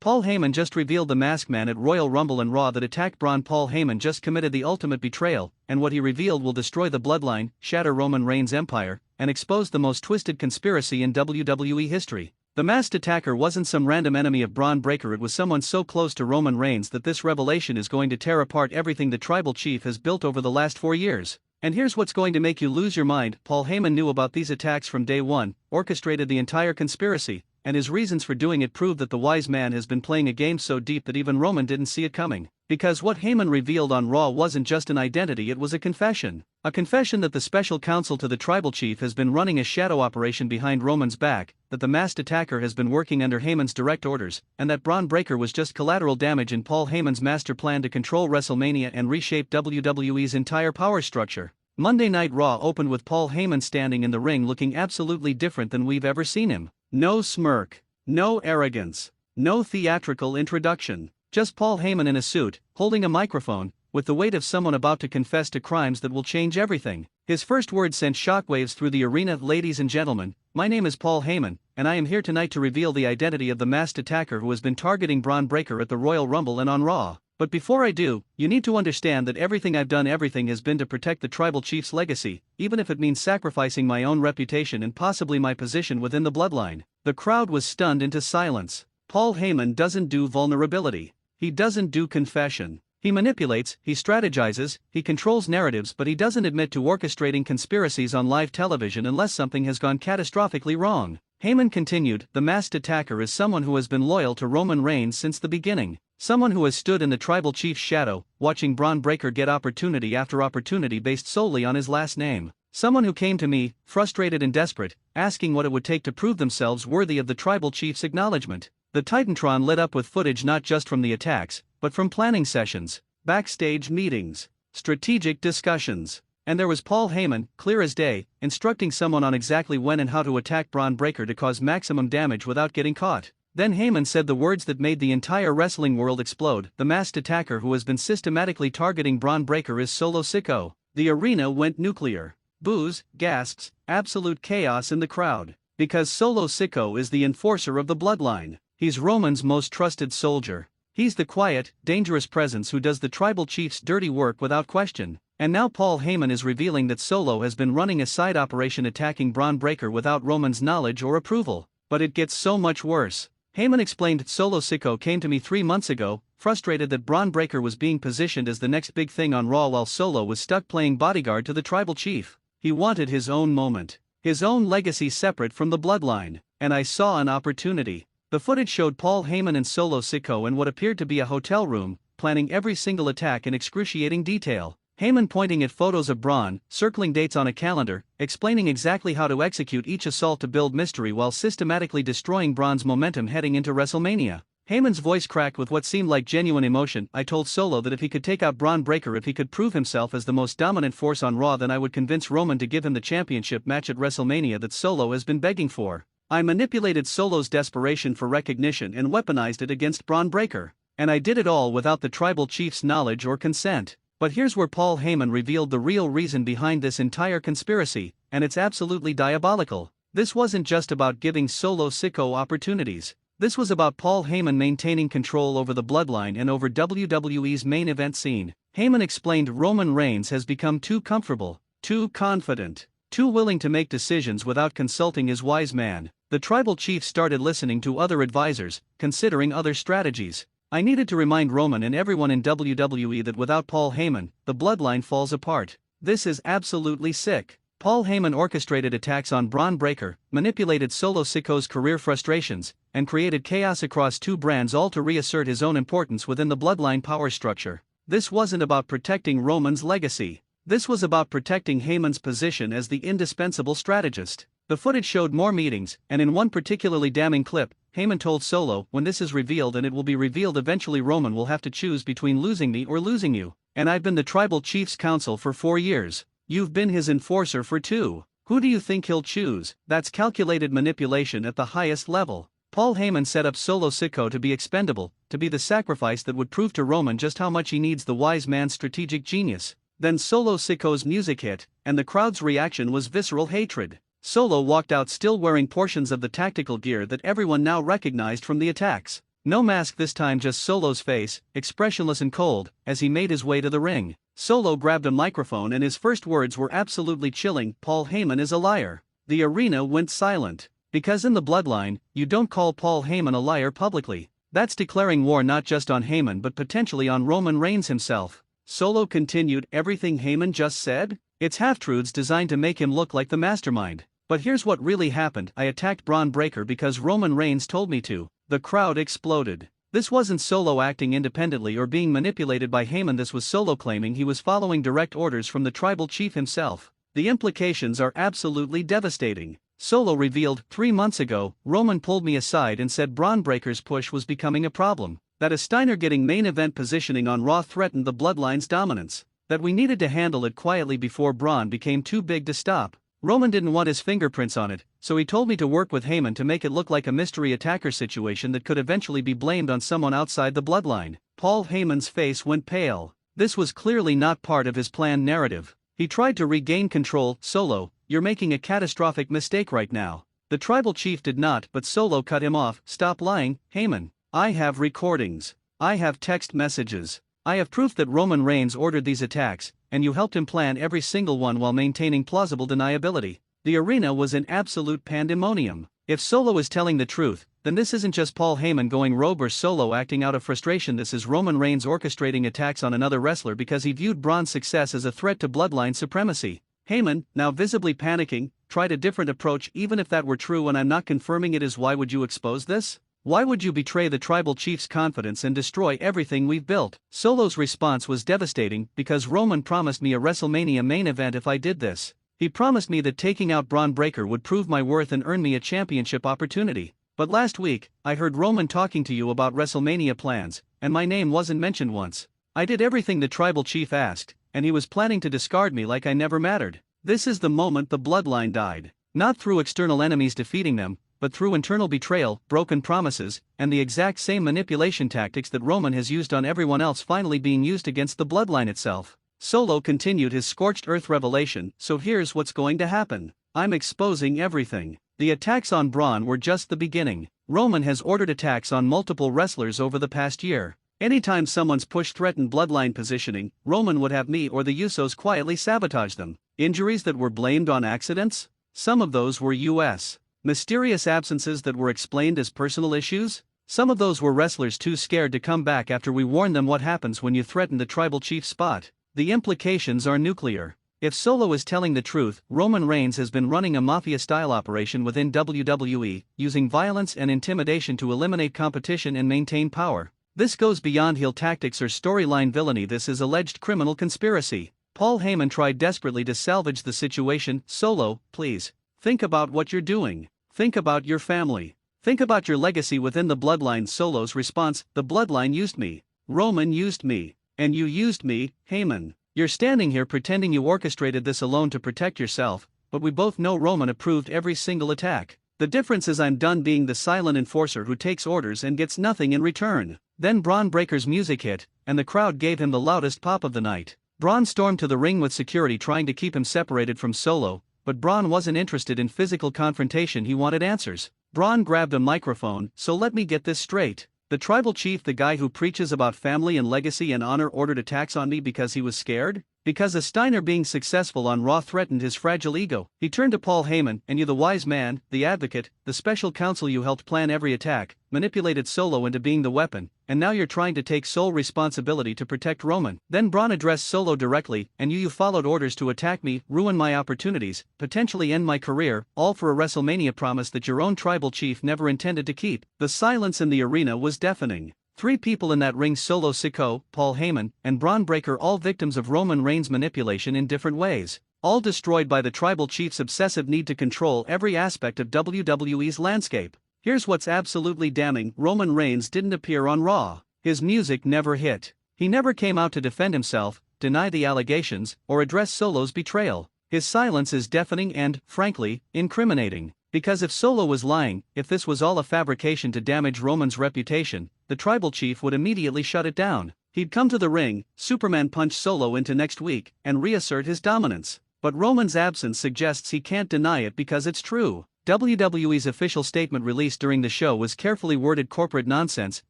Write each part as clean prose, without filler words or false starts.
Paul Heyman just revealed the masked man at Royal Rumble and Raw that attacked Braun. Paul Heyman just committed the ultimate betrayal, and what he revealed will destroy the bloodline, shatter Roman Reigns' empire, and expose the most twisted conspiracy in WWE history. The masked attacker wasn't some random enemy of Bron Breakker, it was someone so close to Roman Reigns that this revelation is going to tear apart everything the tribal chief has built over the last 4 years. And here's what's going to make you lose your mind: Paul Heyman knew about these attacks from day one, orchestrated the entire conspiracy, and his reasons for doing it prove that the wise man has been playing a game so deep that even Roman didn't see it coming. Because what Heyman revealed on Raw wasn't just an identity, it was a confession. A confession that the special counsel to the tribal chief has been running a shadow operation behind Roman's back, that the masked attacker has been working under Heyman's direct orders, and that Bron Breakker was just collateral damage in Paul Heyman's master plan to control WrestleMania and reshape WWE's entire power structure. Monday Night Raw opened with Paul Heyman standing in the ring looking absolutely different than we've ever seen him. No smirk, no arrogance, no theatrical introduction. Just Paul Heyman in a suit, holding a microphone, with the weight of someone about to confess to crimes that will change everything. His first words sent shockwaves through the arena. Ladies and gentlemen, my name is Paul Heyman, and I am here tonight to reveal the identity of the masked attacker who has been targeting Bron Breakker at the Royal Rumble and on Raw. But before I do, you need to understand that everything I've done, everything has been to protect the tribal chief's legacy, even if it means sacrificing my own reputation and possibly my position within the bloodline. The crowd was stunned into silence. Paul Heyman doesn't do vulnerability. He doesn't do confession. He manipulates, he strategizes, he controls narratives, but he doesn't admit to orchestrating conspiracies on live television unless something has gone catastrophically wrong. Heyman continued, the masked attacker is someone who has been loyal to Roman Reigns since the beginning. Someone who has stood in the tribal chief's shadow, watching Bron Breakker get opportunity after opportunity based solely on his last name. Someone who came to me, frustrated and desperate, asking what it would take to prove themselves worthy of the tribal chief's acknowledgement. The Titantron lit up with footage not just from the attacks, but from planning sessions, backstage meetings, strategic discussions. And there was Paul Heyman, clear as day, instructing someone on exactly when and how to attack Bron Breakker to cause maximum damage without getting caught. Then Heyman said the words that made the entire wrestling world explode: the masked attacker who has been systematically targeting Bron Breakker is Solo Sikoa. The arena went nuclear. Boos, gasps, absolute chaos in the crowd. Because Solo Sikoa is the enforcer of the bloodline. He's Roman's most trusted soldier. He's the quiet, dangerous presence who does the tribal chief's dirty work without question. And now Paul Heyman is revealing that Solo has been running a side operation attacking Bron Breakker without Roman's knowledge or approval. But it gets so much worse. Heyman explained, Solo Sikoa came to me 3 months ago, frustrated that Bron Breakker was being positioned as the next big thing on Raw while Solo was stuck playing bodyguard to the tribal chief. He wanted his own moment, his own legacy separate from the bloodline, and I saw an opportunity. The footage showed Paul Heyman and Solo Sikoa in what appeared to be a hotel room, planning every single attack in excruciating detail. Heyman pointing at photos of Bron, circling dates on a calendar, explaining exactly how to execute each assault to build mystery while systematically destroying Bron's momentum heading into WrestleMania. Heyman's voice cracked with what seemed like genuine emotion. I told Solo that if he could take out Bron Breakker, if he could prove himself as the most dominant force on Raw, then I would convince Roman to give him the championship match at WrestleMania that Solo has been begging for. I manipulated Solo's desperation for recognition and weaponized it against Bron Breakker. And I did it all without the tribal chief's knowledge or consent. But here's where Paul Heyman revealed the real reason behind this entire conspiracy, and it's absolutely diabolical. This wasn't just about giving Solo Sikoa opportunities. This was about Paul Heyman maintaining control over the bloodline and over WWE's main event scene. Heyman explained Roman Reigns has become too comfortable, too confident, too willing to make decisions without consulting his wise man. The tribal chief started listening to other advisors, considering other strategies. I needed to remind Roman and everyone in WWE that without Paul Heyman, the bloodline falls apart. This is absolutely sick. Paul Heyman orchestrated attacks on Bron Breakker, manipulated Solo Sikoa's career frustrations, and created chaos across 2 brands, all to reassert his own importance within the bloodline power structure. This wasn't about protecting Roman's legacy. This was about protecting Heyman's position as the indispensable strategist. The footage showed more meetings, and in one particularly damning clip, Heyman told Solo, when this is revealed, and it will be revealed eventually, Roman will have to choose between losing me or losing you. And I've been the tribal chief's counsel for 4 years. You've been his enforcer for 2. Who do you think he'll choose? That's calculated manipulation at the highest level. Paul Heyman set up Solo Sikoa to be expendable, to be the sacrifice that would prove to Roman just how much he needs the wise man's strategic genius. Then Solo Sikoa's music hit, and the crowd's reaction was visceral hatred. Solo walked out still wearing portions of the tactical gear that everyone now recognized from the attacks. No mask this time, just Solo's face, expressionless and cold, as he made his way to the ring. Solo grabbed a microphone and his first words were absolutely chilling: Paul Heyman is a liar. The arena went silent. Because in the bloodline, you don't call Paul Heyman a liar publicly. That's declaring war not just on Heyman but potentially on Roman Reigns himself. Solo continued, everything Heyman just said? It's half-truths designed to make him look like the mastermind. But here's what really happened: I attacked Bron Breakker because Roman Reigns told me to. The crowd exploded. This wasn't Solo acting independently or being manipulated by Heyman, this was Solo claiming he was following direct orders from the tribal chief himself. The implications are absolutely devastating. Solo revealed, 3 months ago, Roman pulled me aside and said Bron Breakker's push was becoming a problem. That a Steiner getting main event positioning on Raw threatened the Bloodline's dominance. That we needed to handle it quietly before Bron became too big to stop. Roman didn't want his fingerprints on it, so he told me to work with Heyman to make it look like a mystery attacker situation that could eventually be blamed on someone outside the Bloodline. Paul Heyman's face went pale. This was clearly not part of his planned narrative. He tried to regain control. Solo, you're making a catastrophic mistake right now. The tribal chief did not, but Solo cut him off. Stop lying, Heyman. I have recordings. I have text messages. I have proof that Roman Reigns ordered these attacks, and you helped him plan every single one while maintaining plausible deniability. The arena was in absolute pandemonium. If Solo is telling the truth, then this isn't just Paul Heyman going rogue or Solo acting out of frustration. This is Roman Reigns orchestrating attacks on another wrestler because he viewed Bron's success as a threat to Bloodline supremacy. Heyman, now visibly panicking, tried a different approach. Even if that were true and I'm not confirming it is, why would you expose this? Why would you betray the tribal chief's confidence and destroy everything we've built? Solo's response was devastating, because Roman promised me a WrestleMania main event if I did this. He promised me that taking out Bron Breakker would prove my worth and earn me a championship opportunity. But last week, I heard Roman talking to you about WrestleMania plans, and my name wasn't mentioned once. I did everything the tribal chief asked, and he was planning to discard me like I never mattered. This is the moment the Bloodline died. Not through external enemies defeating them, but through internal betrayal, broken promises, and the exact same manipulation tactics that Roman has used on everyone else finally being used against the Bloodline itself. Solo continued his scorched earth revelation. So here's what's going to happen. I'm exposing everything. The attacks on Bron were just the beginning. Roman has ordered attacks on multiple wrestlers over the past year. Anytime someone's push threatened Bloodline positioning, Roman would have me or the Usos quietly sabotage them. Injuries that were blamed on accidents? Some of those were U.S. mysterious absences that were explained as personal issues? Some of those were wrestlers too scared to come back after we warned them what happens when you threaten the tribal chief's spot. The implications are nuclear. If Solo is telling the truth, Roman Reigns has been running a mafia-style operation within WWE, using violence and intimidation to eliminate competition and maintain power. This goes beyond heel tactics or storyline villainy. This is alleged criminal conspiracy. Paul Heyman tried desperately to salvage the situation. Solo, please. Think about what you're doing. Think about your family. Think about your legacy within the Bloodline. Solo's response: the Bloodline used me. Roman used me. And you used me, Heyman. You're standing here pretending you orchestrated this alone to protect yourself, but we both know Roman approved every single attack. The difference is I'm done being the silent enforcer who takes orders and gets nothing in return. Then Bron Breakker's music hit, and the crowd gave him the loudest pop of the night. Bron stormed to the ring with security trying to keep him separated from Solo, but Bron wasn't interested in physical confrontation, he wanted answers. Bron grabbed a microphone. So let me get this straight. The tribal chief, the guy who preaches about family and legacy and honor, ordered attacks on me because he was scared? Because a Steiner being successful on Raw threatened his fragile ego? He turned to Paul Heyman: and you, the wise man, the advocate, the special counsel, you helped plan every attack, manipulated Solo into being the weapon, and now you're trying to take sole responsibility to protect Roman. Then Bron addressed Solo directly: and you followed orders to attack me, ruin my opportunities, potentially end my career, all for a WrestleMania promise that your own tribal chief never intended to keep. The silence in the arena was deafening. 3 people in that ring: Solo, Sikoa, Paul Heyman, and Bron Breakker, all victims of Roman Reigns' manipulation in different ways. All destroyed by the tribal chief's obsessive need to control every aspect of WWE's landscape. Here's what's absolutely damning: Roman Reigns didn't appear on Raw. His music never hit. He never came out to defend himself, deny the allegations, or address Solo's betrayal. His silence is deafening and, frankly, incriminating. Because if Solo was lying, if this was all a fabrication to damage Roman's reputation, the tribal chief would immediately shut it down. He'd come to the ring, Superman punch Solo into next week, and reassert his dominance. But Roman's absence suggests he can't deny it because it's true. WWE's official statement released during the show was carefully worded corporate nonsense.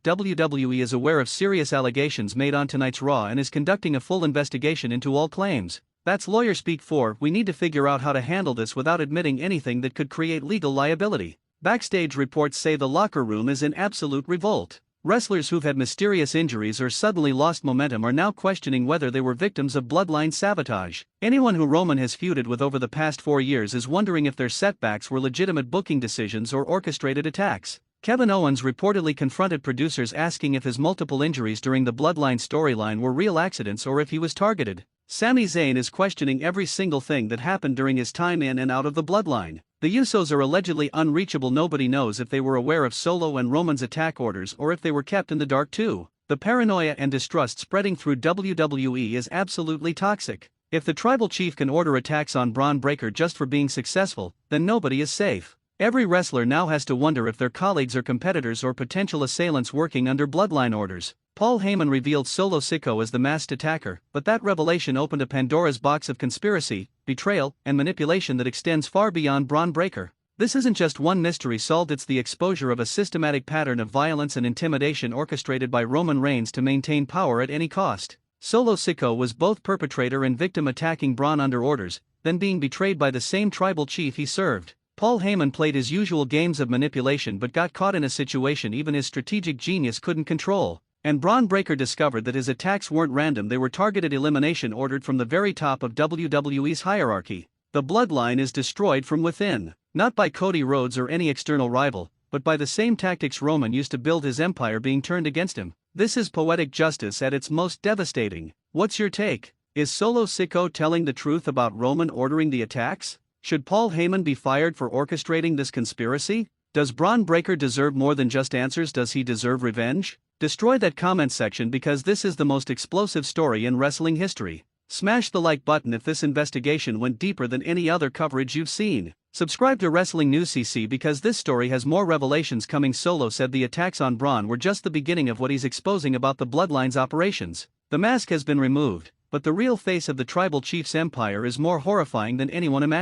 WWE is aware of serious allegations made on tonight's Raw and is conducting a full investigation into all claims. That's lawyer speak for, we need to figure out how to handle this without admitting anything that could create legal liability. Backstage reports say the locker room is in absolute revolt. Wrestlers who've had mysterious injuries or suddenly lost momentum are now questioning whether they were victims of bloodline sabotage. Anyone who Roman has feuded with over the past 4 years is wondering if their setbacks were legitimate booking decisions or orchestrated attacks. Kevin Owens reportedly confronted producers asking if his multiple injuries during the bloodline storyline were real accidents or if he was targeted. Sami Zayn is questioning every single thing that happened during his time in and out of the bloodline. The Usos are allegedly unreachable. Nobody knows if they were aware of Solo and Roman's attack orders or if they were kept in the dark too. The paranoia and distrust spreading through WWE is absolutely toxic. If the tribal chief can order attacks on Bron Breakker just for being successful, then nobody is safe. Every wrestler now has to wonder if their colleagues are competitors or potential assailants working under bloodline orders. Paul Heyman revealed Solo Sikoa as the masked attacker, but that revelation opened a Pandora's box of conspiracy, betrayal, and manipulation that extends far beyond Bron Breakker. This isn't just one mystery solved, it's the exposure of a systematic pattern of violence and intimidation orchestrated by Roman Reigns to maintain power at any cost. Solo Sikoa was both perpetrator and victim, attacking Bron under orders, then being betrayed by the same tribal chief he served. Paul Heyman played his usual games of manipulation but got caught in a situation even his strategic genius couldn't control. And Bron Breakker discovered that his attacks weren't random, they were targeted elimination ordered from the very top of WWE's hierarchy. The bloodline is destroyed from within, not by Cody Rhodes or any external rival, but by the same tactics Roman used to build his empire being turned against him. This is poetic justice at its most devastating. What's your take? Is Solo Sikoa telling the truth about Roman ordering the attacks? Should Paul Heyman be fired for orchestrating this conspiracy? Does Bron Breakker deserve more than just answers? Does he deserve revenge? Destroy that comment section because this is the most explosive story in wrestling history. Smash the like button if this investigation went deeper than any other coverage you've seen. Subscribe to Wrestling News CC because this story has more revelations coming. Solo said the attacks on Bron were just the beginning of what he's exposing about the bloodline's operations. The mask has been removed, but the real face of the tribal chief's empire is more horrifying than anyone imagined.